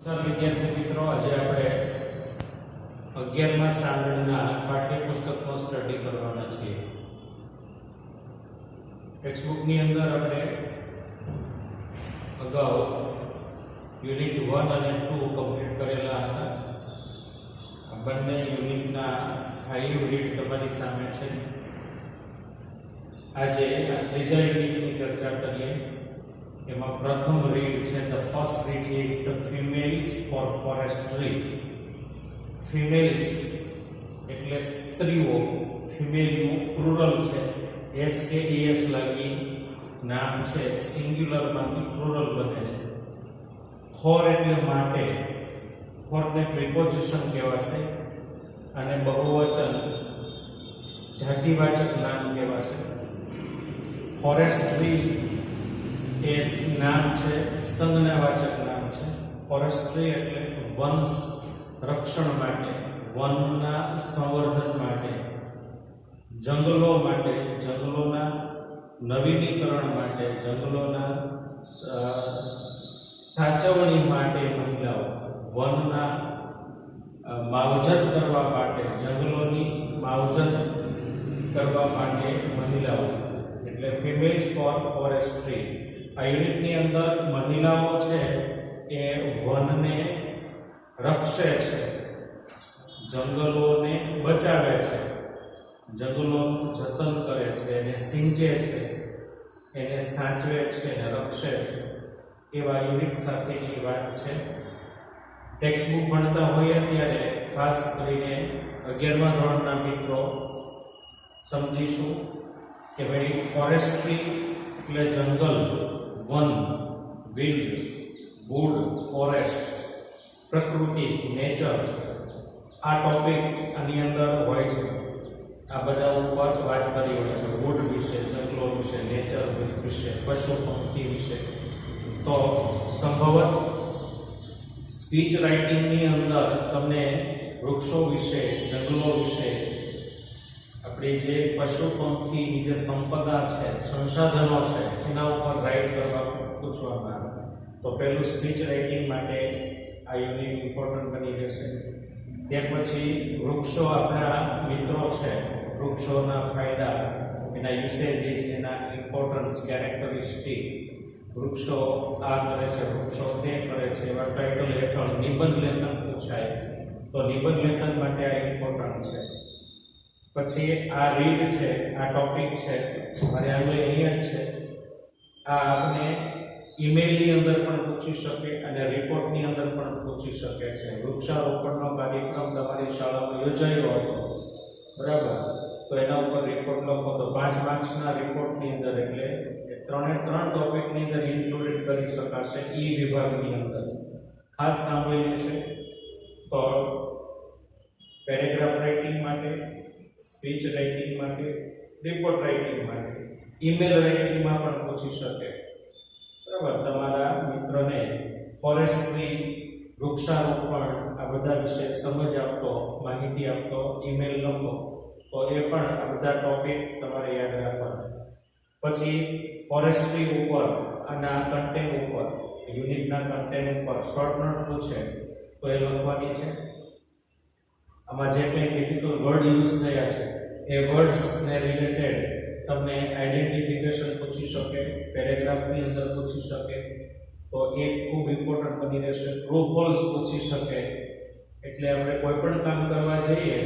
વિદ્યાર્થી મિત્રો, આજે આપણે 11મા સ્ટાન્ડર્ડના પાઠ્યપુસ્તકનો સ્ટડી કરવાના છીએ. ટેક્સ્ટબુકની અંદર આપણે અગાઉ યુનિટ 1 અને 2 કમ્પ્લીટ કરેલા હતા. આ બંને યુનિટના 5 રીડ તમારી સામે છે. આજે આ ત્રીજા યુનિટની ચર્ચા કરીએ. એમાં પ્રથમ રીડ છે, the first read is the females for forestry. Females એટલે સ્ત્રીઓ, ફિમેલનું પ્લુરલ છે, એસ કે એસ લાગી નામ છે, સિંગ્યુલરમાંથી પ્લુરલ બને છે. ફોર એટલે માટે, ફોરને પ્રિપોઝિશન કહેવાશે અને બહુવચન જાતિવાચક નામ કહેવાશે. ફોરેસ્ટ્રી એ નામ છે, સંજ્ઞાવાચક નામ છે. ફોરેસ્ટ્રી એટલે વન રક્ષણ માટે, વનના સંવર્ધન માટે, જંગલો માટે, જંગલોના નવીનીકરણ માટે, જંગલોના સાચવણી માટે મહિલાઓ, વનના માવજત કરવા માટે, જંગલોની માવજત કરવા માટે મહિલાઓ, એટલે ફિમેલ્સ ફોર ફોરેસ્ટ્રી. આ યુનિટની અંદર મહિલાઓ છે એ વનને રક્ષે છે, જંગલોને બચાવે છે, જંગલોનું જતન કરે છે, એને સિંચે છે, એને સાચવે છે અને રક્ષે છે. એવા યુનિટ સાથેની વાત છે. ટેક્સ્ટબુક ભણતા હોઈએ ત્યારે ખાસ કરીને 11મા ધોરણના મિત્રો સમજીશું કે ભાઈ ફોરેસ્ટ્રી એટલે જંગલ, વન, વિલ્ડ, વુડ, ફોરેસ્ટ, પ્રકૃતિ, નેચર. આ ટોપિક આની અંદર હોય છે. આ બધા ઉપર વાત કરી હોય છે. વુડ વિશે, જંગલો વિશે, નેચર વિશે, પશુ પક્ષી વિશે. તો સંભવત સ્પીચ રાઇટિંગની અંદર તમને વૃક્ષો વિશે, જંગલો વિશે, આપણી જે પશુ પંખીની જે સંપદા છે, સંસાધનો છે, એના ઉપર રાઇટ કરવા પૂછવામાં આવે તો પહેલું સ્પીચ રાઇટિંગ માટે આ યુનિટ ઇમ્પોર્ટન્ટ બની રહેશે. ત્યાર પછી વૃક્ષો આપણા મિત્રો છે, વૃક્ષોના ફાયદા, એના યુસેજીસ, એના ઇમ્પોર્ટન્સ, કેરેક્ટરિસ્ટિક. વૃક્ષો આ કરે છે, વૃક્ષો તે કરે છે, એવા ટાઇટલ હેઠળ નિબંધ લેખન પૂછાય તો નિબંધ લેખન માટે આ ઇમ્પોર્ટન્ટ છે. પછી આ રીડ છે, આ ટોપિક છે, મારે આગળ અહીંયા જ છે. આ આપણે ઈમેલની અંદર પણ પૂછી શકે અને રિપોર્ટની અંદર પણ પૂછી શકે છે. વૃક્ષારોપણનો કાર્યક્રમ તમારી શાળામાં યોજાયો હતો, બરાબર, તો એના ઉપર રિપોર્ટ લખો તો 5 માર્ક્સના રિપોર્ટની અંદર, એટલે 3 ટોપિકની અંદર ઇન્ક્લુડેડ કરી શકાશે ઈ વિભાગની અંદર. ખાસ સાંભળી લેશે તો પેરેગ્રાફ રાઇટિંગ માટે, સ્પીચ રાઇટિંગ માટે, રિપોર્ટ રાઇટિંગ માટે, ઈમેલ રાઇટિંગમાં પણ પૂછી શકે. બરાબર, તમારા મિત્રને ફોરેસ્ટ્રી, વૃક્ષારોપણ, આ બધા વિશે સમજ આપતો, માહિતી આપતો ઈમેલ લખો તો એ પણ આ બધા ટોપિક તમારે યાદ રાખવાના. પછી ફોરેસ્ટ્રી ઉપર, આના કન્ટેન્ટ ઉપર, યુનિટના કન્ટેન્ટ ઉપર શોર્ટ નોટ પૂછે તો એ લખવાની છે. આમાં જે કંઈ ડિફિકલ્ટ વર્ડ યુઝ થયા છે એ વર્ડ્સને રિલેટેડ તમને આઈડેન્ટિફિકેશન પૂછી શકે, પેરેગ્રાફની અંદર પૂછી શકે તો એ ખૂબ ઇમ્પોર્ટન્ટ બની રહેશે. ટ્રુ ફોલ્સ પૂછી શકે. એટલે આપણે કોઈ પણ કામ કરવા જઈએ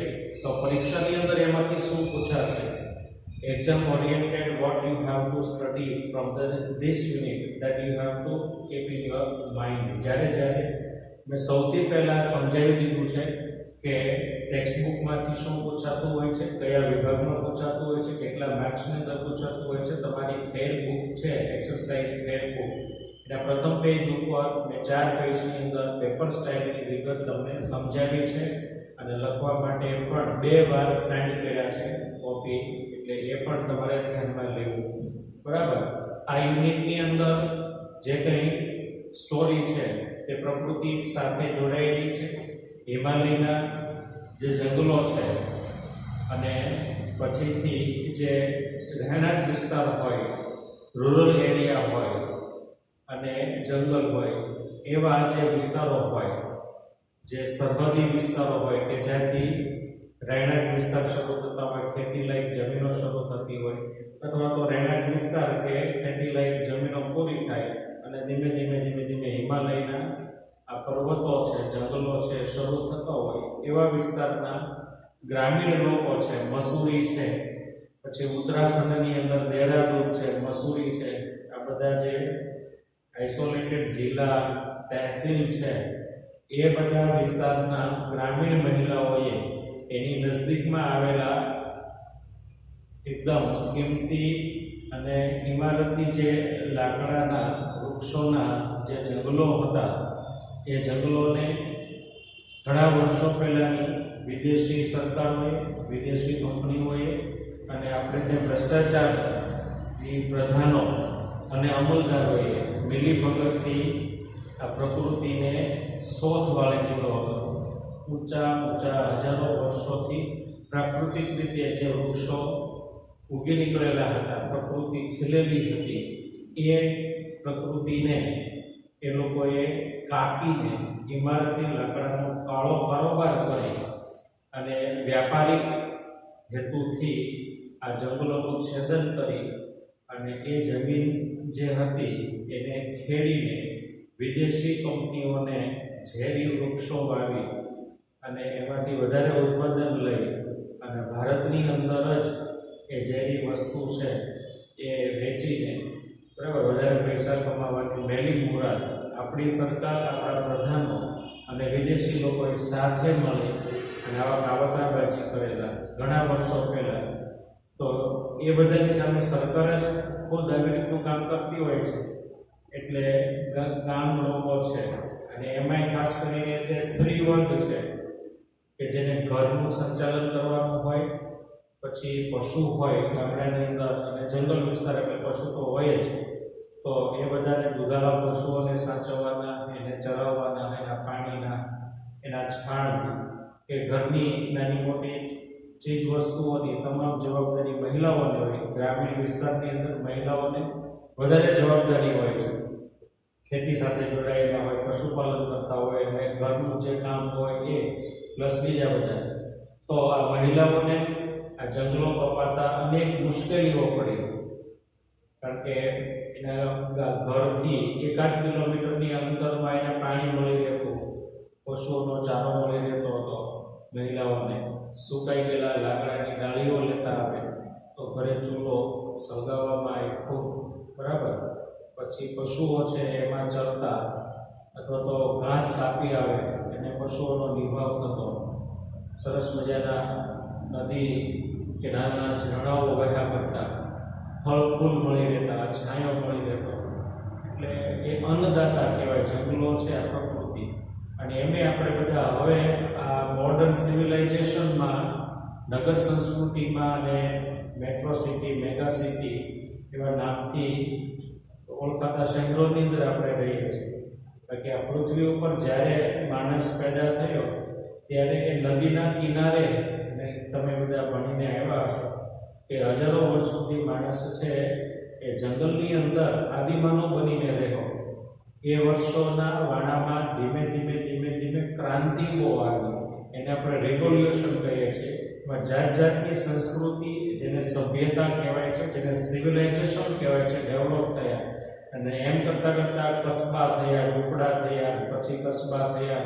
તો પરીક્ષાની અંદર એમાંથી શું પૂછાશે? exam oriented, what you have to study from this unit, that you have to keep in your mind. જ્યારે મેં સૌથી પહેલા સમજાવી દીધું છે કે ટેક્સ્ટબુકમાંથી શું પૂછાતું હોય છે, કયા વિભાગમાં પૂછાતું હોય છે, કેટલા માર્ક્સની અંદર પૂછાતું હોય છે. તમારી ફેર બુક છે, એક્સરસાઇઝ ફેર બુક, એના પ્રથમ પેજ ઉપર મેં 4 પેજની અંદર પેપર સ્ટાઇલની વિગત તમને સમજાવી છે અને લખવા માટે પણ 2 વાર સાઇન કર્યા છે કોપી, એટલે એ પણ તમારે ધ્યાનમાં લેવું. બરાબર, આ યુનિટની અંદર જે કંઈ સ્ટોરી છે તે પ્રકૃતિ સાથે જોડાયેલી છે. હિમાલયના જે જંગલો છે અને પછીથી જે રહેણાંક વિસ્તાર હોય, રૂરલ એરિયા હોય અને જંગલ હોય, એવા જે વિસ્તારો હોય, જે સરહદી વિસ્તારો હોય કે જ્યાંથી રહેણાંક વિસ્તાર શરૂ થતા હોય, ખેતી લાયક જમીનો શરૂ થતી હોય, અથવા તો રહેણાંક વિસ્તાર કે ખેતી લાયક જમીનો પૂરી થાય અને ધીમે ધીમે હિમાલયના આ પર્વતો છે, જંગલો છે શરૂ થતા હોય, એવા વિસ્તારના ગ્રામીણ લોકો છે, મસૂરી છે, પછી ઉત્તરાખંડની અંદર દેહરાદૂન છે, મસૂરી છે, આ બધા જે આઇસોલેટેડ જિલ્લા તહેસીલ છે, એ બધા વિસ્તારના ગ્રામીણ મહિલાઓએ એની નજદીકમાં આવેલા એકદમ કિંમતી અને ઇમારતી જે લાકડાના વૃક્ષોના જે જંગલો હતા, એ જંગલોને ઘણા વર્ષો પહેલાંની વિદેશી સરકારોએ, વિદેશી કંપનીઓએ અને આપણે તે ભ્રષ્ટાચારી પ્રધાનો અને અમલદારોએ મિલીભગતથી આ પ્રકૃતિને શોધ વાળી દીધો હતો. ઊંચા હજારો વર્ષોથી પ્રાકૃતિક રીતે જે વૃક્ષો ઉગી નીકળેલા હતા, પ્રકૃતિ ખીલેલી હતી, એ પ્રકૃતિને એ લોકોએ કાપીને ઇમારતી લાકડાનો કાળો કારોબાર કરી અને વ્યાપારિક હેતુથી આ જંગલોનું છેદન કરી અને એ જમીન જે હતી એને ખેડીને વિદેશી કંપનીઓને ઝેરી વૃક્ષો વાવી અને એમાંથી વધારે ઉત્પાદન લઈ અને ભારતની અંદર જ એ ઝેરી વસ્તુ છે એ વેચીને બરાબર વધારે પૈસા કમાવાની મેલી મુરાદ આપણી સરકાર, આપણા પ્રધાનો અને વિદેશી લોકોએ સાથે મળી અને આવા કાવતરાબાજી કરેલા ઘણા વર્ષો પહેલાં. તો એ બધાની સામે સરકાર જ ખુદ આવી રીતનું કામ કરતી હોય છે. એટલે ગામ લોકો છે અને એમાંય ખાસ કરીને જે સ્ત્રી વર્ગ છે કે જેને ઘરનું સંચાલન કરવાનું હોય, પછી પશુ હોય ગામડાની અંદર અને જંગલ વિસ્તાર એટલે પશુ તો હોય જ, તો એ બધાને દુધાળા પશુઓને સાચવવાના, એને ચરાવવાના, એના પાણીના, એના છાણના કે ઘરની નાની મોટી ચીજ વસ્તુઓની તમામ જવાબદારી મહિલાઓને હોય. ગ્રામીણ વિસ્તારની અંદર મહિલાઓને વધારે જવાબદારી હોય છે. ખેતી સાથે જોડાયેલા હોય, પશુપાલન કરતા હોય અને ઘરનું જે કામ હોય એ પ્લસ બીજા બધા. તો આ મહિલાઓને આ જંગલો કપાતા અનેક મુશ્કેલીઓ પડી, કારણ કે એના ઘરથી 1-8 કિલોમીટરની અંતરમાં એને પાણી મળી રહેતું, પશુઓનો ચારો મળી રહેતો હતો. મહિલાઓને સુકાઈ ગયેલા લાકડાની ડાળીઓ લેતા આવે તો ઘરે ચૂલો સળગાવવામાં આવ્યો, બરાબર. પછી પશુઓ છે એમાં ચરતા અથવા તો ઘાસ કાપી આવે એને પશુઓનો નિભાવ થતો. સરસ મજાના નદી કે નાના ઝરણાઓ વહ્યા કરતા, ફળ ફૂલ મળી રહેતા, છાંયો મળી રહેતો. એટલે એ અન્નદાતા કહેવાય જંગલો છે આ પ્રકૃતિ. અને એમે આપણે બધા હવે આ મોડર્ન સિવિલાઇઝેશનમાં, નગર સંસ્કૃતિમાં અને મેટ્રો સિટી, મેગા સિટી એવા નામથી ઓળખાતા શહેરોની અંદર આપણે રહીએ છીએ. કારણ કે આ પૃથ્વી ઉપર જ્યારે માણસ પેદા થયો ત્યારે એ નદીના કિનારે, તમે બધા ભણીને આવ્યા હશો કે હજારો વર્ષ સુધી માણસ છે એ જંગલની અંદર આદિમાનવ બનીને રહ્યો. એ વર્ષોના વાણામાં ધીમે ધીમે ક્રાંતિઓ આવી, એને આપણે રેવોલ્યુશન કહીએ છીએ. એમાં જાત જાતની સંસ્કૃતિ, જેને સભ્યતા કહેવાય છે, જેને સિવિલાઇઝેશન કહેવાય છે, ડેવલપ થયા. અને એમ કરતાં કસ્બા થયા, ઝૂંપડા થયા, પછી કસ્બા થયા,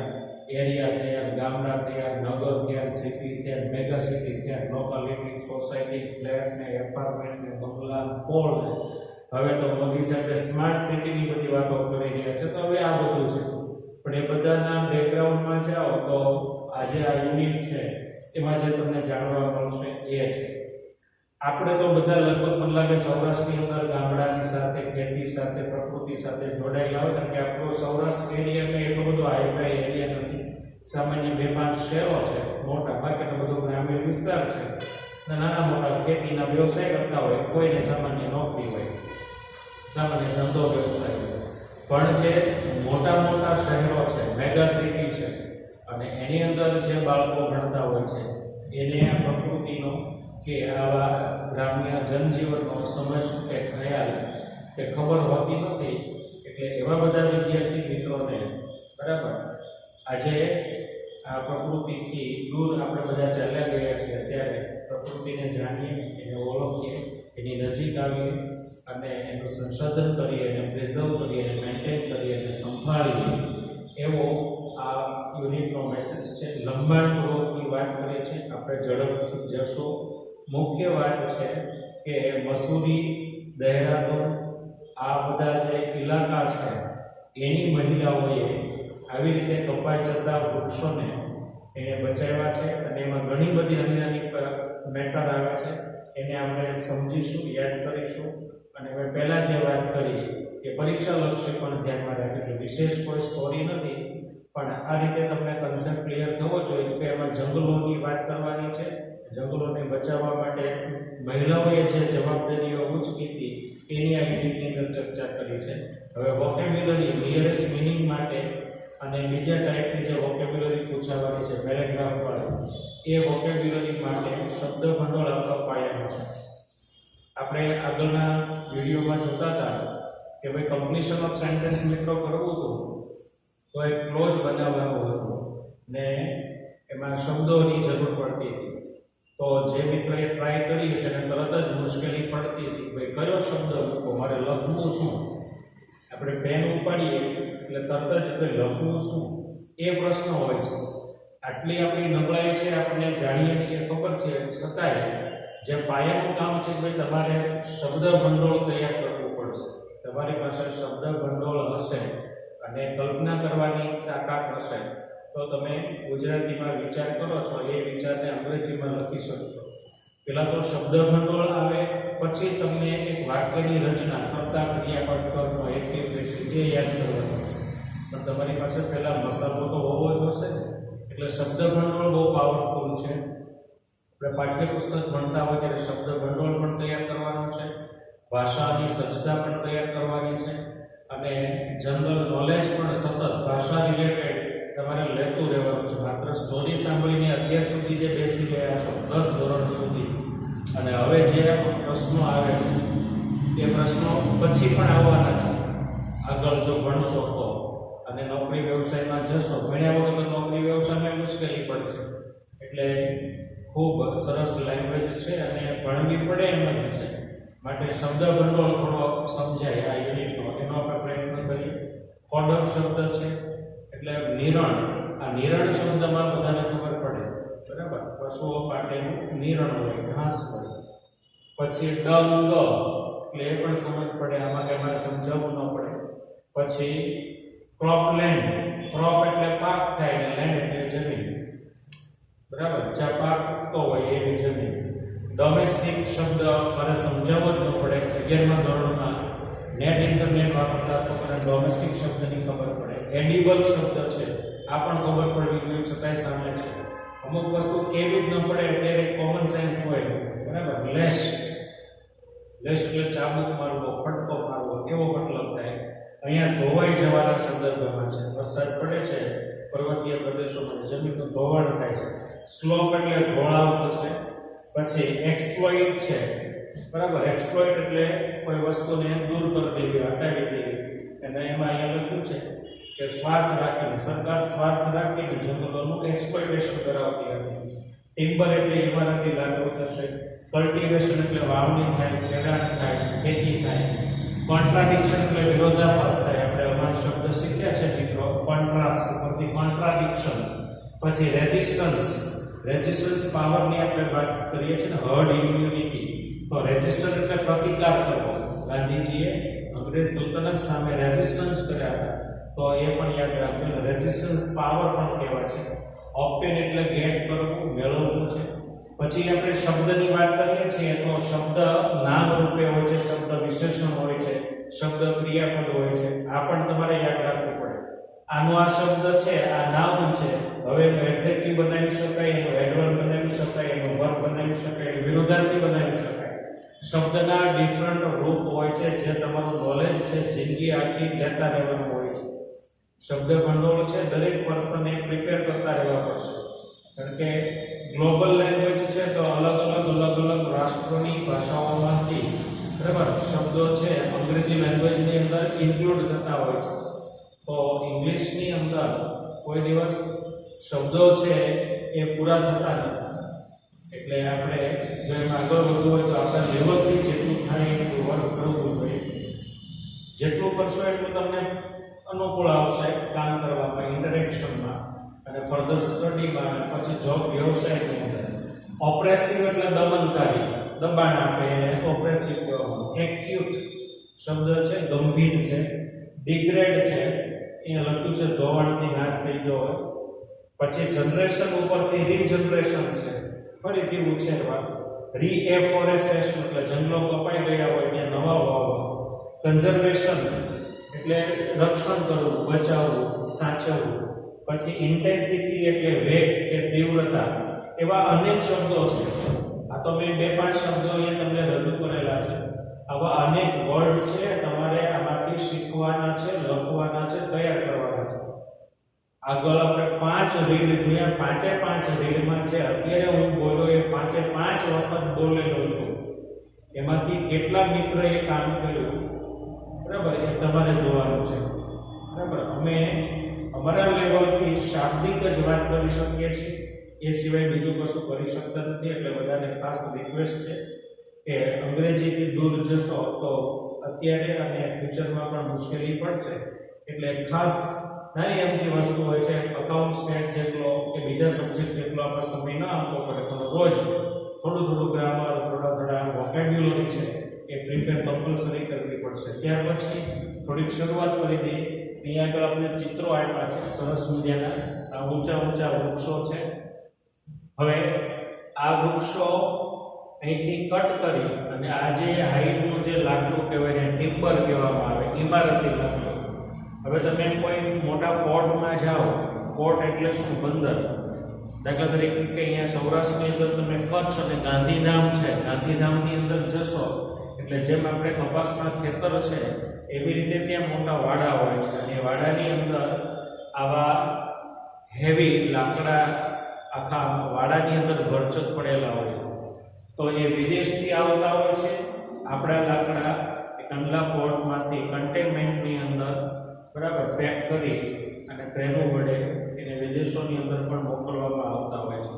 એરિયા થયા, ગામડા થયા, નગર થયા, સિટી થયા, મેગા સિટી થયા, લોકાલિટી, સોસાયટી, ફ્લેટ ને એપાર્ટમેન્ટ ને બંગલા, પોળ. હવે તો મોદી સાહેબે સ્માર્ટ સિટીની બધી વાતો કરી રહ્યા છે. તો હવે આ બધું છે, પણ એ બધાના બેકગ્રાઉન્ડમાં જાઓ તો આજે આ યુનિટ છે એમાં જે તમને જાણવા મળશે એ છે. આપણે તો બધા લગભગ મને લાગે સૌરાષ્ટ્રની અંદર ગામડાની સાથે, ખેતી સાથે, પ્રકૃતિ સાથે જોડાયેલા હોય, કારણ કે આપણો સૌરાષ્ટ્ર એરિયા કંઈ એટલો બધો હાઈફાઈ એરિયા નથી. સામાન્ય 2-5 શહેરો છે મોટા, બાકીનો બધો ગ્રામીણ વિસ્તાર છે. નાના મોટા ખેતીના વ્યવસાય કરતા હોય, કોઈને સામાન્ય નોકરી હોય, સામાન્ય ધંધો વ્યવસાય હોય. પણ જે મોટા શહેરો છે, મેગા સિટી છે, અને એની અંદર જે બાળકો ભણતા હોય છે એને આ પ્રકૃતિનો કે આવા ગ્રામ્ય જનજીવનનો સમજ કે ખ્યાલ કે ખબર હોતી નથી. એટલે એવા બધા વિદ્યાર્થી મિત્રોને બરાબર આજે આ પ્રકૃતિથી દૂર આપણે બધા ચાલ્યા ગયા છીએ, અત્યારે પ્રકૃતિને જાણીએ, એને ઓળખીએ, એની નજીક આવીએ અને એનું સંશોધન કરીએ, એને પ્રિઝર્વ કરીએ, એને મેન્ટેન કરીએ, એને સંભાળીએ, એવો આ યુનિટનો મેસેજ છે. લંબાણપૂર્વકની વાત કરીએ છીએ, આપણે ઝડપથી જશું. મુખ્ય વાત છે કે મસૂરી, દહેરાદૂન આ બધા જે ઇલાકા છે એની મહિલાઓએ આવી રીતે કપાઈ જતા વૃક્ષોને એને બચાવ્યા છે અને એમાં ઘણી બધી નાની નાની મેટર આવે છે, એને આપણે સમજીશું, યાદ કરીશું. અને મેં પહેલાં જે વાત કરી કે પરીક્ષા લક્ષ્ય પણ ધ્યાનમાં રાખીશું. વિશેષ કોઈ સ્ટોરી નથી, પણ આ રીતે તમને કન્સેપ્ટ ક્લિયર થવો જોઈએ કે એમાં જંગલોની વાત કરવાની છે. જંગલોને બચાવવા માટે મહિલાઓએ જે જવાબદારીઓ ઉચકી હતી એની આ યુનિટની અંદર ચર્ચા કરી છે. હવે વોકેબ્યુલરી નિયરેસ્ટ મિનિંગ માટે અને બીજા ટાઈપની જે વોકેબ્યુલરી પૂછાવાની છે પેરેગ્રાફ વાળી, એ વોકેબ્યુલરી માટે શબ્દ ભંડોળ આપણો પાયાનો છે. આપણે આગળના વિડીયોમાં જોતા હતા કે ભાઈ કમ્પ્લીશન ઓફ સેન્ટેન્સ મિત્રો કરવું હતું તો એક ક્લોઝ બનાવવાનો હતો ને એમાં શબ્દોની જરૂર પડતી હતી. તો જે મિત્રોએ ટ્રાય કર્યું છે અને તરત જ મુશ્કેલી પડતી હતી ભાઈ કયો શબ્દ મૂકો, મારે લખવું શું, આપણે પેન ઉપાડીએ એટલે તરત જ લખવું શું, એ પ્રશ્ન હોય છે. આટલી આપણી નબળાઈ છે, આપણે જાણીએ છીએ, ખબર છે, છતાંય જે પાયાનું કામ છે ભાઈ તમારે શબ્દ ભંડોળ તૈયાર કરવું પડશે. તમારી પાસે શબ્દ ભંડોળ હશે અને કલ્પના કરવાની તાકાત હશે તો તમે ગુજરાતીમાં વિચાર કરો છો એ વિચારને અંગ્રેજીમાં લખી શકશો. પહેલાં તો શબ્દ ભંડોળ આવે, પછી તમને એક વાક્યની રચના કરતા ક્રિયાપદ કર્મ એક્ટિવ પેસિવ એ યાદ કરવાનું. પણ તમારી પાસે પહેલાં મસાલો તો હોવો જ હશે. એટલે શબ્દ ભંડોળ બહુ પાવરફુલ છે. આપણે પાઠ્યપુસ્તક ભણતા હોય ત્યારે શબ્દ ભંડોળ પણ તૈયાર કરવાનું છે, ભાષાની સજ્જતા પણ તૈયાર કરવાની છે અને જનરલ નોલેજ પણ સતત ભાષા રિલેટેડ તમારે લેતું રહેવાનું છે. માત્ર સ્ટોરી સાંભળીને અત્યાર સુધી જે બેસી ગયા છો 10 ધોરણ સુધી અને હવે જે પ્રશ્નો આવે છે એ પ્રશ્નો પછી પણ આવવાના છે. આગળ જો ભણશો તો અને નોકરી વ્યવસાયમાં જશો, ભણ્યા વગર તો નોકરી વ્યવસાયમાં મુશ્કેલી પડશે. એટલે ખૂબ સરસ લેંગ્વેજ છે અને ભણવી પડે એમ જ છે. માટે શબ્દ ભંડોળ થોડો સમજાય આ યુનિટનો, એનો આપણે પ્રયત્ન કરીએ. ફોડર શબ્દ છે એટલે નિરણ. આ નિરણ શબ્દમાં બધાને ખબર પડે, બરાબર, પશુઓ માટેનું નિરણ હોય, ઘાસ હોય. પછી ડંગ એટલે એ પણ સમજ પડે, આમાં કંઈ મારે સમજાવવું ન પડે. પછી ક્રોપલેન્ડ, ક્રોપ એટલે પાક થાય ને લેન્ડ એટલે જમીન, બરાબર, જ્યાં પાક ઉગતો હોય એવી જમીન. ડોમેસ્ટિક શબ્દ મારે સમજાવવો જ ન પડે. 11મા ધોરણમાં નેટ ઇન્ટરનેટ વાપરતા છોકરાને ડોમેસ્ટિક શબ્દની ખબર પડે. એડિબલ શબ્દ છે, આ પણ ખબર પડવી જોઈએ, છતાંય સામે છે. અમુક વસ્તુ કેવી જ ન પડે અત્યારે કોમન સેન્સ હોય, બરાબર. લેશ, લેશ એટલે ચાબુક મારવો, ફટકો મારવો એવો મતલબ થાય. અહીંયા ધોવાઈ જવાના સંદર્ભમાં છે. વરસાદ પડે છે પર્વતીય પ્રદેશોમાં, જમીનનું ધોવાણ થાય છે. સ્લોપ એટલે ઢોળાવ થશે. પછી એક્સપ્લોઇટ છે, બરાબર. એક્સપ્લોઇટ એટલે કોઈ વસ્તુને દૂર કરી દેવી, હટાવી દેવી. અને એમાં અહીંયા લખ્યું છે કે સ્વાર્થ રાખીને, સરકાર સ્વાર્થ રાખીને જંગલોનું એક્સપ્લોઇટેશન કરાવતી હતી. ટિમ્બર એટલે ઇમારતી લાગુ થશે. કલ્ટિવેશન એટલે વાવણી થાય, ખેડાણ થાય, ખેતી થાય. કોન્ટ્રાડિક્શન એટલે વિરોધાભાસ થાય. આપણે અમારા શબ્દ શીખ્યા છે મિત્રો, કોન્ટ્રાસ્ટ ઉપરથી કોન્ટ્રાડિક્શન. પછી રેઝિસ્ટન્સ, રેઝિસ્ટન્સ પાવરની આપણે વાત કરીએ છીએ ને, હર્ડ ઇમ્યુનિટી. તો રેઝિસ્ટન્સ એટલે પ્રતિકાર કરવો. ગાંધીજીએ અંગ્રેજ સલ્તનત સામે રેઝિસ્ટન્સ કર્યા હતા, તો એ પણ યાદ રાખજો. રેઝિસ્ટન્સ પાવર પણ કહેવાય છે. ઓપ્ટેન એટલે ગેટ કરવું, મેળવવું છે. પછી આપણે શબ્દની વાત કરીએ છીએ તો શબ્દ નામ રૂપે હોય છે, શબ્દ વિશેષણ હોય છે, શબ્દ ક્રિયાપદ હોય છે. આ પણ તમારે યાદ રાખવું પડે. આનો આ શબ્દ છે, આ નાઉન છે, હવે એનું એડજેક્ટિવ બનાવી શકાય, એનું એડવર્બ બનાવી શકાય, એનું વર્બ બનાવી શકાય, એનું વિરોધાર્થી બનાવી શકાય. શબ્દના ડિફરન્ટ રૂપ હોય છે જે તમારું નોલેજ છે જિંદગી આખી લેતા રહેવાનું હોય છે. શબ્દ ભંડોળ છે દરેક પર્સને પ્રિપેર કરતા રહેવા પડશે, કારણ કે ગ્લોબલ લેંગ્વેજ છે તો અલગ અલગ રાષ્ટ્રોની ભાષાઓમાંથી બરાબર શબ્દો છે અંગ્રેજી લેંગ્વેજની અંદર ઇન્ક્લુડ થતા હોય છે, તો ઇંગ્લિશની અંદર કોઈ દિવસ શબ્દો છે એ પૂરા થતા નથી. એટલે આપણે જો એમાં આગળ વધવું હોય તો આપણા લેવલથી જેટલું થાય એટલું વર્ક કરવું જોઈએ. જેટલું કરશો એટલું તમને અનુકૂળ આવશે કામ કરવામાં, ઇન્ટરેક્શનમાં અને ફર્ધર સ્ટડીમાં અને પછી જોબ વ્યવસાયની અંદર. ઓપ્રેસિવ એટલે દમનકારી, દબાણ આપે એને ઓપ્રેસિવ કહેવામાં. એક્યુટ શબ્દ છે ગંભીર છે. ડિગ્રેડ છે અહીંયા લખ્યું છે ધોવાણથી નાશ થઈ ગયો હોય. પછી જનરેશન ઉપરથી રીજનરેશન છે, ફરીથી ઉછેરવા. રીએફોરેસ્ટેશન એટલે જંગલો કપાઈ ગયા હોય ત્યાં નવા વાવવા. કન્ઝર્વેશન એટલે રક્ષણ કરવું, બચાવવું, સાચવવું. પછી ઇન્ટેન્સિટી એટલે વેગ કે તીવ્રતા. એવા અનેક શબ્દો છે. આ તો મેં 2-5 શબ્દો અહીંયા તમને રજૂ કરેલા છે. આવા અનેક વર્ડ્સ છે તમારે આમાંથી શીખવાના છે, લખવાના છે, તૈયાર કરવાના છે. આગળ આપણે 5 રીડ જોયા. 5 રીડમાં છે અત્યારે હું બોલ્યો એ 5 વખત બોલેલો છું. એમાંથી કેટલા મિત્રએ કામ કર્યું, બરાબર, એ તમારે જોવાનું છે. બરાબર, અમે અમારા લેવલથી શાબ્દિક જ વાત કરી શકીએ છીએ, એ સિવાય બીજું કશું કરી શકતા નથી. એટલે બધાને ખાસ રિક્વેસ્ટ છે કે અંગ્રેજીથી દૂર જશો તો અત્યારે અને ફ્યુચરમાં પણ મુશ્કેલી પડશે. એટલે ખાસ નાની અમથી વસ્તુ હોય છે, અકાઉન્ટ સ્ટેટ જેટલો કે બીજા સબ્જેક્ટ જેટલો આપણે સમય ન આપવો પડે, પણ રોજ થોડું ગ્રામર, થોડા વોકેબ્યુલરી છે એ પ્રિપેર કમ્પલસરી કરવી પડશે. ત્યાર પછી થોડીક શરૂઆત કરી દઈએ. અહીંયા આગળ આપણે ચિત્રો આપ્યા છે સરસ મજાના. આ ઊંચા વૃક્ષો છે. હવે આ વૃક્ષો અહીંથી કટ કરી અને આ જે હાઈટનું જે લાકડું કહેવાય ને ટિમ્બર કહેવામાં આવે, ઇમારતી લાકડું. હવે તમે કોઈ મોટા પોર્ટમાં જાઓ, પોર્ટ એટલે શું, બંદર. દાખલા તરીકે કે અહીંયા સૌરાષ્ટ્રની અંદર તમે કચ્છ અને ગાંધીધામ છે, ગાંધીધામની અંદર જશો એટલે જેમ આપણે કપાસના ખેતર છે એવી રીતે ત્યાં મોટા વાડા હોય છે. અને વાડાની અંદર આવા હેવી લાકડા આખા વાડાની અંદર ભરચક પડેલા હોય છે. તો એ વિદેશથી આવતા હોય છે. આપણા લાકડા કંડલા પોર્ટમાંથી કન્ટેનમેન્ટની અંદર, બરાબર, પેક કરી અને ટ્રેનો વડે એને વિદેશોની અંદર પણ મોકલવામાં આવતા હોય છે.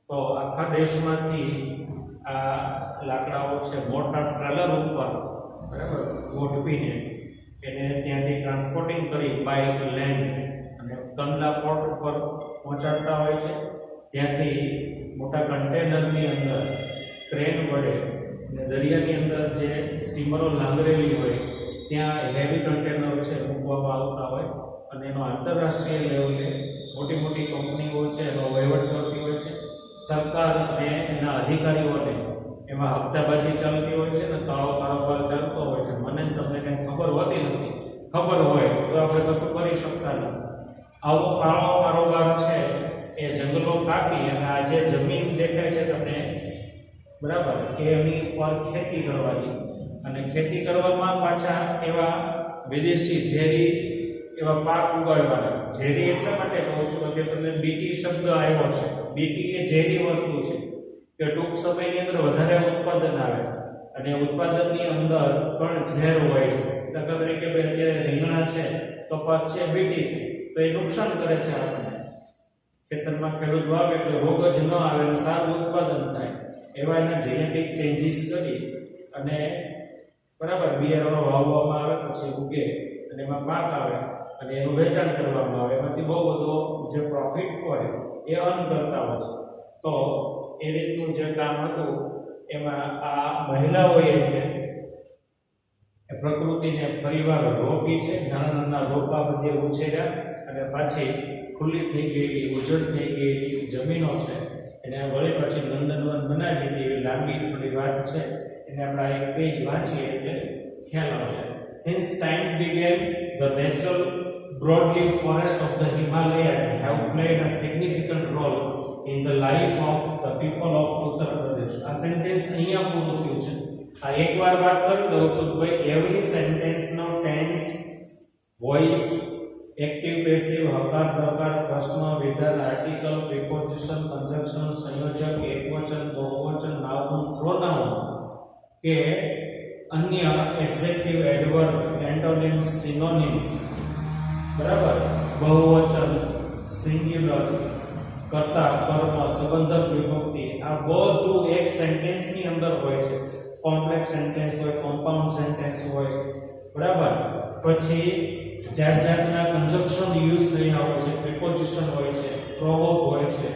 તો આખા દેશમાંથી આ લાકડાઓ છે મોટા ટ્રેલર ઉપર, બરાબર, ગોઠવીને એને ત્યાંથી ટ્રાન્સપોર્ટિંગ કરી બાય લેન્ડ અને કંડલા પોર્ટ ઉપર પહોંચાડતા હોય છે. ત્યાંથી મોટા કન્ટેનરની અંદર ક્રેન વડે અને દરિયાની અંદર જે સ્ટીમરો લાંગરેલી હોય ત્યાં હેવી કન્ટેનર છે મૂકવામાં આવતા હોય. અને એનો આંતરરાષ્ટ્રીય લેવલે મોટી કંપનીઓ છે એનો વહીવટ કરતી હોય છે. સરકાર અને એના અધિકારીઓને એમાં હપ્તાબાજી ચાલતી હોય છે અને કાળો કારોબાર ચાલતો હોય છે. મને તમને કંઈ ખબર હોતી નથી. ખબર હોય તો આપણે કશું કરી શકતા નથી. આવો કાળો કારોબાર છે એ જંગલો કાપી અને આ જે જમીન દેખાય છે તમને, બરાબર, એ એની પર ખેતી કરવાની. અને ખેતી કરવામાં પાછા એવા વિદેશી ઝેરી એવા પાક ઉગાડવાના. ઝેરી એટલા માટે કહું છું કે તમને બીટી શબ્દ આવ્યો છે. બીટી એ ઝેરી વસ્તુ છે કે ટૂંક સમયની અંદર વધારે ઉત્પાદન આવે અને ઉત્પાદનની અંદર પણ ઝેર હોય છે. દાખલા તરીકે અત્યારે રીંગણા છે, કપાસ છે, બીટી છે, તો એ નુકસાન કરે છે આપણને. ખેતરમાં ખેડૂત વાવે એટલે રોગ જ ન આવે અને સારું ઉત્પાદન થાય. એવા એના જેનેટિક ચેન્જીસ કરી અને, બરાબર, બિયારણો વાવવામાં આવે, પછી ઉગે અને એમાં પાક આવે અને એનું વેચાણ કરવામાં આવે. એમાંથી બહુ બધો જે પ્રોફિટ હોય એ અર્ન કરતા હોય છે. તો એ રીતનું જે કામ હતું એમાં આ મહિલાઓએ છે એ પ્રકૃતિને ફરીવાર રોપી છે. નાના રોપા બધે ઉછેર્યા અને પાછી ખુલ્લી થઈ ગયેલી, ઉજળ થઈ ગયેલી જમીનો છે એને વળી પછી નંદનવન બનાવી દીધી. એવી લાંબી થોડી વાત છે, એને આપણે એક પેજ વાંચીએ એટલે ખ્યાલ આવશે. Since time began, the natural broadleaf forests of the Himalayas have played a significant role in the life of the people of Uttar Pradesh. આ સેન્ટેન્સ અહીંયા પૂરું થયું છે. આ એકવાર વાત કરી દઉં છું કે ભાઈ એવરી સેન્ટેન્સનો ટેન્સ, વોઇસ, એક્ટિવ પેસિવ, હકાર પ્રકાર, પ્રશ્ન, વિધાન, આર્ટિકલ, પ્રિપોઝિશન, કન્જંક્શન, સંયોજક, એકવચન, બહુવચન, નાઉન, પ્રોનાઉન કે अन्य एडजेक्टिव, एडवर्ब, एंटोनिम्स, सिनोनिम्स, बराबर, बहुवचन, सिंग्युलर, कर्ता, कर्म, संबंधक विभक्ति, आ બધું એક સેન્ટેન્સ ની અંદર હોય છે. કોમ્પ્લેક્સ સેન્ટેન્સ હોય, કોમ્પાઉન્ડ સેન્ટેન્સ હોય, બરાબર. પછી જાત જાતના કન્જંક્શન યુઝ થયા હોય છે, પ્રિપોઝિશન હોય છે, પ્રોવર્બ હોય છે,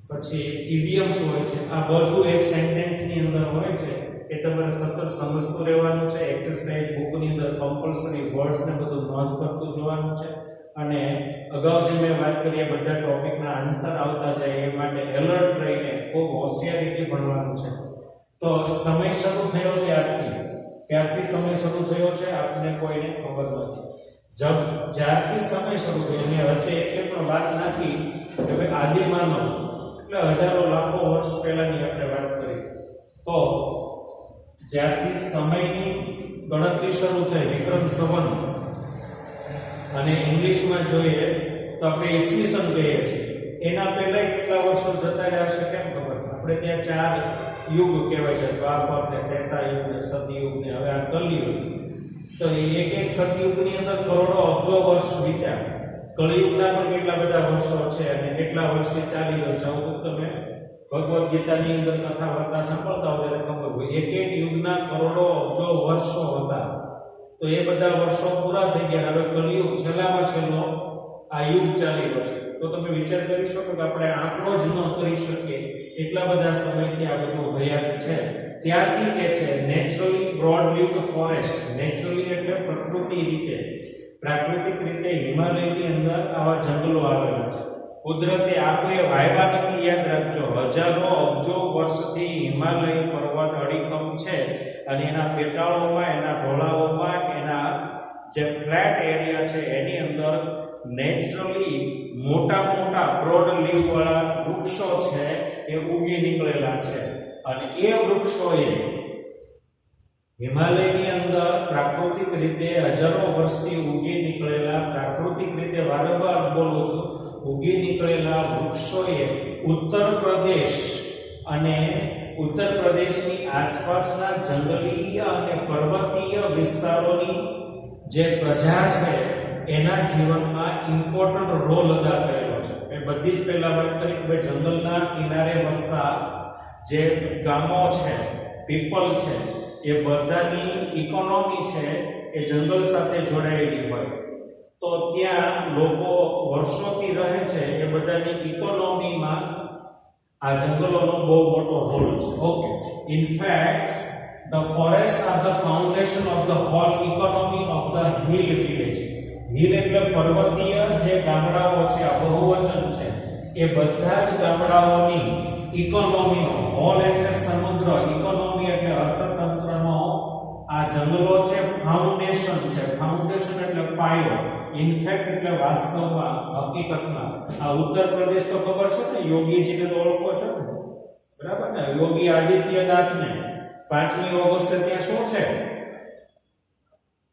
પછી ઇડિયમ્સ હોય છે. આ બધું એક સેન્ટેન્સ ની અંદર હોય છે. એ તમારે સતત સમજતું રહેવાનું છે. એક્સરસાઇઝ બુકની અંદર કમ્પલસરી વર્ડ્સ ને બધું નોંધ કરતું જોવાનું છે. અને અગાઉ જે મેં વાત કરી એ બધા ટોપિકના આન્સર આવતા જાય એ માટે એલર્ટ રહીને ખૂબ હોશિયારીથી ભણવાનું છે. તો સમય શરૂ થયો ક્યારથી સમય શરૂ થયો છે આપને કોઈને ખબર નથી. જ્યારથી સમય શરૂ થયો એની વચ્ચે એક પણ વાત નાખી કે ભાઈ આદિમાનવ એટલે હજારો લાખો વર્ષ પહેલાની આપણે વાત કરી. તો જ્યારથી સમયની ગણતરી શરૂ થઈ વિક્રમ સંવત, અને ઇંગ્લિશમાં જોઈએ તો આપણે ઈસવીસન કહીએ છીએ, એના પહેલા કેટલા વર્ષો જતા રહ્યા છે કેમ ખબર? આપણે ત્યાં 4 યુગ કહેવાય છે, દ્વાપર ને ત્રેતા યુગ ને સતયુગ ને હવે આ કલયુગ. તો એક એક સતયુગની અંદર કરોડો અબજો વર્ષ વીત્યા. કળયુગના પણ કેટલા બધા વર્ષો છે અને કેટલા વર્ષથી ચાલી રહ્યો છે. આવું તમે ભગવદ્ ગીતાની અંદર કથા વાર્તા સાંભળતા હોય ત્યારે ખબર હોય. એક એક યુગના કરોડો અબજો વર્ષો હતા. તો એ બધા વર્ષો પૂરા થઈ ગયા. હવે કલયુગ છેલ્લામાં છેલ્લો આ યુગ ચાલી રહ્યો છે. તો તમે વિચાર કરી શકો કે આપણે આંકડો જ ન કરી શકીએ એટલા બધા સમયથી આ બધું ભયાનક છે. ત્યારથી કે છે નેચરલી બ્રોડ લીવ્ડ ફોરેસ્ટ. નેચરલી એટલે પ્રાકૃતિક રીતે હિમાલયની અંદર આવા જંગલો આવેલા છે. કુદરતે આપે વાયવા નથી, યાદ રાખજો. હજારો અબજો વર્ષથી હિમાલય પર્વત અડીખમ છે અને એના પેટાળોમાં, એના ઢોળાવોમાં, એના જે ફ્લેટ એરિયા છે એની અંદર નેચરલી મોટા બ્રોડ લીવ વાળા વૃક્ષો છે એ ઉગી નીકળેલા છે. અને એ વૃક્ષોએ હિમાલયની અંદર પ્રાકૃતિક રીતે હજારો વર્ષથી ઉગી નીકળેલા, પ્રાકૃતિક રીતે વારંવાર બોલું છું, ઉગી નીકળેલા વૃક્ષોએ ઉત્તર પ્રદેશ અને ઉત્તર પ્રદેશની આસપાસના જંગલીય અને પર્વતીય વિસ્તારોની જે પ્રજા છે એના જીવનમાં ઇમ્પોર્ટન્ટ રોલ અદા કરેલો છે. એ બધી જ પહેલા વાત કરી કે જંગલના કિનારે વસતા જે ગામો છે, પીપલ છે, એ બધાની ઇકોનોમી છે એ જંગલ સાથે જોડાયેલી હોય. તો ત્યાં લોકો વર્ષોથી રહે છે. એ બધાની ઇકોનોમીમાં આ જંગલોનો બહુ મોટો રોલ છે. Okay, in fact the forests are the foundation of the whole economy of the hill village. hill એટલે પર્વતીય જે ગામડાઓ છે, આ બહુવચન છે, એ બધા જ ગામડાઓની ઇકોનોમીનો, હોલ એટલે સમગ્ર, ઇકોનોમી એટલે અર્થતંત્રનો આ જંગલો છે ફાઉન્ડેશન છે. ફાઉન્ડેશન એટલે પાયો. ઇનફેક્ટ એટલે વાસ્તવમાં, હકીકતમાં. આ ઉત્તર પ્રદેશ તો ખબર છે ને, યોગીજીને તો ઓળખો છો ને, બરાબર ને? યોગી આદિત્યનાથને 5મી ઓગસ્ટે ત્યાં શું છે?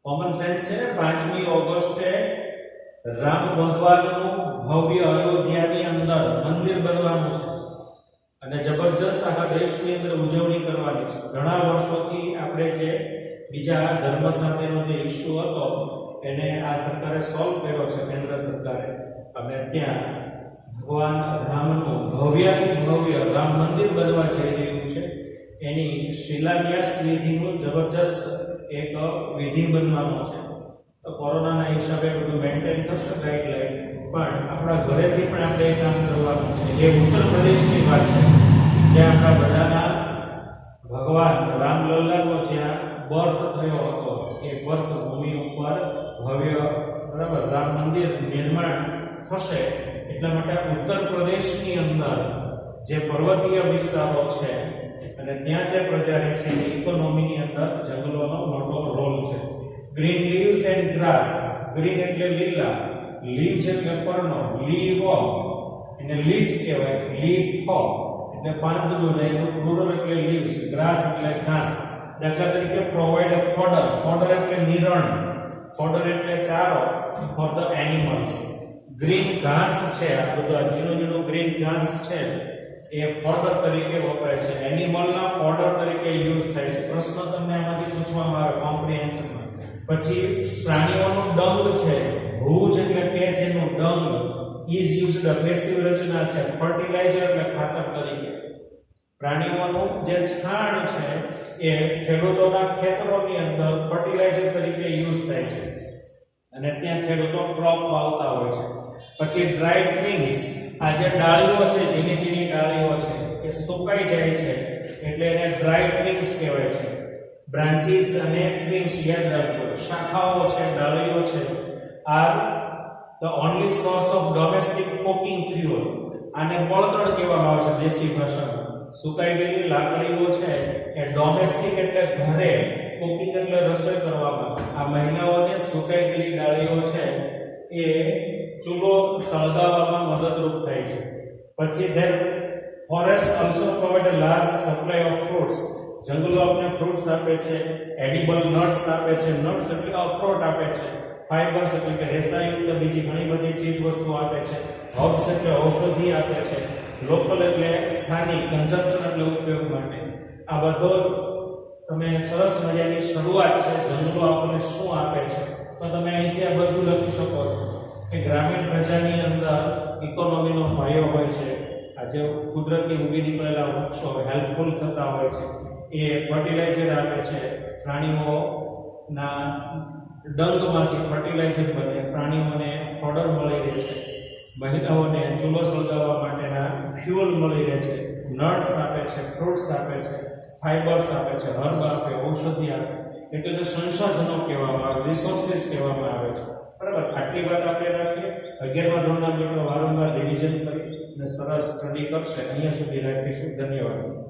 કોમન સેન્સ છે ને. 5મી ઓગસ્ટે રામ ભગવાનનું ભવ્ય અયોધ્યાની અંદર મંદિર બનવાનું છે અને જબરજસ્ત આખા દેશની અંદર ઉજવણી કરવાની છે. ઘણા વર્ષોથી આપણે જે બીજા ધર્મ સાથેનો જે ઇશ્યુ હતો એને આ સરકારે સોલ્વ કર્યો છે, કેન્દ્ર સરકારે. અને ત્યાં ભગવાન રામનું ભવ્ય રામ મંદિર બનવા જઈ રહ્યું છે. એની શિલાન્યાસ વિધિનું જબરજસ્ત એક વિધિ બનવાનો છે. તો કોરોનાના હિસાબે બધું મેન્ટેન થશે ગાઈડલાઈન, પણ આપણા ઘરેથી પણ આપણે એ કામ કરવાનું છે. એ ઉત્તર પ્રદેશની વાત છે, જ્યાં આપણા બધાના ભગવાન રામલલ્લાનો જ્યાં બર્થ થયો હતો, એ બર્થ ભૂમિ ઉપર ભવ્ય, બરાબર, રામ મંદિર નિર્માણ થશે. એટલા માટે ઉત્તર પ્રદેશની અંદર જે પર્વતીય વિસ્તારો છે અને ત્યાં જે પ્રજા રહે છે એની ઇકોનોમીની અંદર જંગલોનો મોટો રોલ છે. Green leaves and grass. Green એટલે લીલા, લીવ્સ એટલે પર્ણો, લીવ એને લીફ કહેવાય, લીફ એટલે પાંદડું, ને એનું પ્લુરલ એટલે લીવ્સ. ગ્રાસ એટલે ઘાસ. દાખલા તરીકે પ્રોવાઇડ ફોડર. ફોડર એટલે નિરણ, ફોડર એટલે ચારો ફોર ધ એનિમલ્સ. ગ્રીન ઘાસ છે, આ બધું ઝીણું ગ્રીન ઘાસ છે, એ ફોડર તરીકે વપરાય છે, એનિમલના ફોડર તરીકે યુઝ થાય છે. પ્રશ્ન તમને આમાંથી પૂછવામાં આવે કોમ્પ્રિહેન્શનમાં. પછી પ્રાણીઓનું ડંગ છે, ભૂજ એટલે કે જેનું ડંગ ઇઝ યુઝડ, પેસિવ રચના છે, ફર્ટિલાઇઝર એટલે ખાતર તરીકે. પ્રાણીઓનું જે છાણ છે એ ખેડૂતોના ખેતરોની અંદર ફર્ટિલાઇઝર તરીકે યુઝ થાય છે અને ત્યાં ખેડૂતો ક્રોપ વાવતા હોય છે. પછી ડ્રાય ટ્વિગ્સ, આ જે ડાળીઓ છે, ઝીણી ઝીણી ડાળીઓ છે એ સુકાઈ જાય છે એટલે એને ડ્રાય ટ્વિગ્સ કહેવાય છે. બ્રાન્ચીસ અને ટ્વિગ્સ યાદ રાખજો, શાખાઓ છે, ડાળીઓ છે, are the only source of domestic cooking fuel. આને બળતણ કહેવામાં આવે છે દેશી ભાષામાં. સુકાઈ ગયેલી લાકડીઓ છે એ ડોમેસ્ટિક એટલે ઘરે, કુકિંગ એટલે રસોઈ કરવામાં. આ મહિલાઓને સુકાઈ ગયેલી ડાળીઓ છે એ ચૂલો સળગાવવામાં મદદરૂપ થાય છે. પછી there forest also provide a large supply of fruits. જંગલો આપણે ફ્રૂટ્સ આપે છે, એડિબલ નટ્સ આપે છે, નટ્સ એટલે અખરોટ આપે છે, ફાઇબર્સ એટલે કે રેસાયુક્ત બીજી ઘણી બધી ચીજ વસ્તુઓ આપે છે, હર્બ્સ એટલે ઔષધિ આપે છે, લોકલ એટલે સ્થાનિક, કન્ઝમ્પશન એટલે ઉપયોગ માટે. આ બધો તમે સરસ મજાની શરૂઆત છે. જંગલો આપણને શું આપે છે તો તમે અહીંથી આ બધું લખી શકો છો કે ગ્રામીણ પ્રજાની અંદર ઇકોનોમીનો પાયો હોય છે. આ જે કુદરતી ઉગી નીકળેલા વૃક્ષો હેલ્પફુલ થતા હોય છે, એ ફર્ટિલાઇઝર આપે છે, પ્રાણીઓના ડંગમાંથી ફર્ટિલાઇઝર બને, પ્રાણીઓને ફોડર મળી રહે છે, મહિલાઓને ચૂલો સળગાવવા માટેના ફ્યુઅલ મળી રહે છે, નટ્સ આપે છે, ફ્રૂટ્સ આપે છે, ફાઇબર્સ આપે છે, હર્બ આપે, ઔષધિ આપે. એટલે કે સંસાધનો કહેવામાં આવે, રિસોર્સિસ કહેવામાં આવે છે. બરાબર, આટલી વાત આપણે રાખીએ. 11મા ધોરણના મિત્રો વારંવાર રિવિઝન કરી અને સરસ સ્ટડી કરશે. અહીંયા સુધી રાખીશું. ધન્યવાદ.